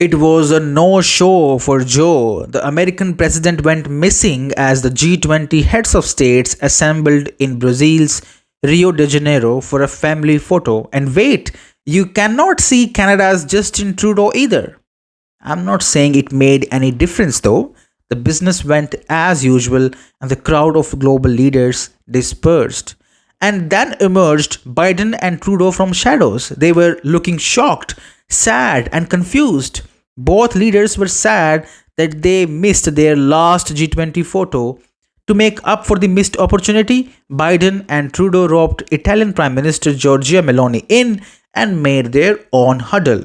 It was a no-show for Joe. The American president went missing as the G20 heads of states assembled in Brazil's Rio de Janeiro for a family photo. And wait, you cannot see Canada's Justin Trudeau either. I'm not saying it made any difference though. The business went as usual and the crowd of global leaders dispersed. And then emerged Biden and Trudeau from shadows. They were looking shocked, sad, and confused. Both leaders were sad that they missed their last G20 photo. To make up for the missed opportunity, Biden and Trudeau roped Italian Prime Minister Giorgia Meloni in and made their own huddle.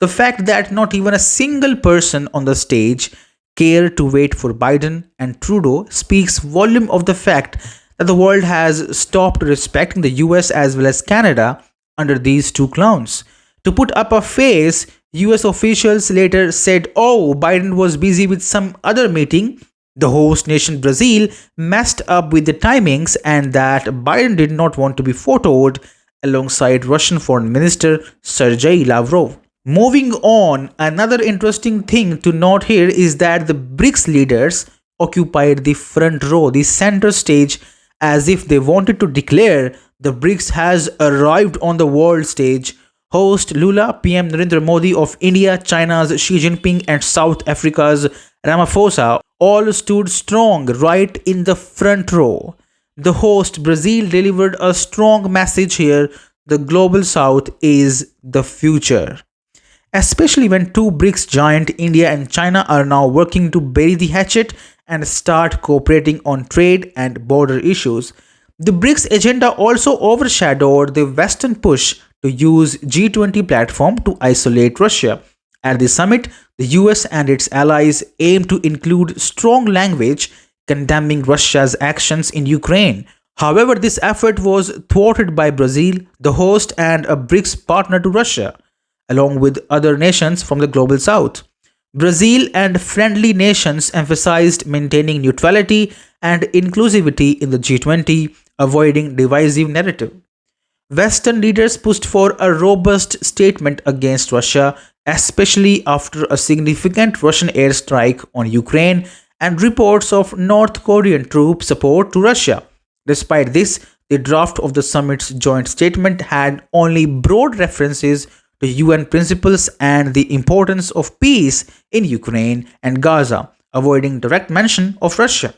The fact that not even a single person on the stage cared to wait for Biden and Trudeau speaks volume of the fact that the world has stopped respecting the US as well as Canada under these two clowns. To put up a face, US officials later said, oh, Biden was busy with some other meeting. The host nation Brazil messed up with the timings and that Biden did not want to be photoed alongside Russian Foreign Minister Sergei Lavrov. Moving on, another interesting thing to note here is that the BRICS leaders occupied the front row, the center stage, as if they wanted to declare the BRICS has arrived on the world stage. Host Lula, PM Narendra Modi of India, China's Xi Jinping, and South Africa's Ramaphosa all stood strong right in the front row. The host Brazil delivered a strong message here: the global south is the future. Especially when two BRICS giant India and China are now working to bury the hatchet and start cooperating on trade and border issues. The BRICS agenda also overshadowed the Western push to use G20 platform to isolate Russia. At the summit, the US and its allies aim to include strong language condemning Russia's actions in Ukraine. However, this effort was thwarted by Brazil, the host and a BRICS partner to Russia, along with other nations from the global south. Brazil and friendly nations emphasized maintaining neutrality and inclusivity in the G20, avoiding divisive narrative. Western leaders pushed for a robust statement against Russia, especially after a significant Russian airstrike on Ukraine and reports of North Korean troop support to Russia. Despite this, the draft of the summit's joint statement had only broad references to UN principles and the importance of peace in Ukraine and Gaza, avoiding direct mention of Russia.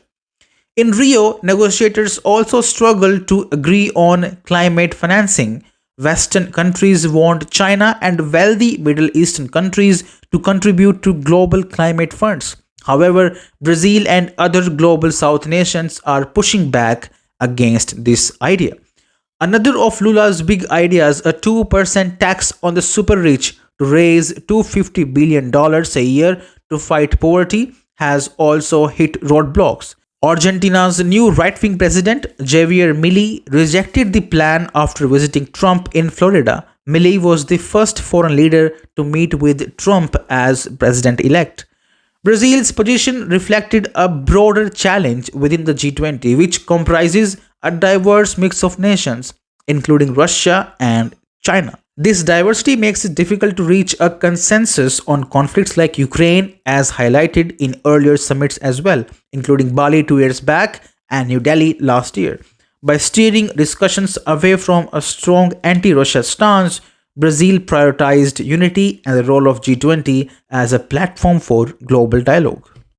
In Rio, negotiators also struggled to agree on climate financing. Western countries want China and wealthy Middle Eastern countries to contribute to global climate funds. However, Brazil and other global South nations are pushing back against this idea. Another of Lula's big ideas, a 2% tax on the super rich to raise $250 billion a year to fight poverty, has also hit roadblocks. Argentina's new right-wing president, Javier Milei, rejected the plan after visiting Trump in Florida. Milei was the first foreign leader to meet with Trump as president-elect. Brazil's position reflected a broader challenge within the G20, which comprises a diverse mix of nations, including Russia and China. This diversity makes it difficult to reach a consensus on conflicts like Ukraine, as highlighted in earlier summits as well, including Bali 2 years back and New Delhi last year. By steering discussions away from a strong anti-Russia stance, Brazil prioritized unity and the role of G20 as a platform for global dialogue.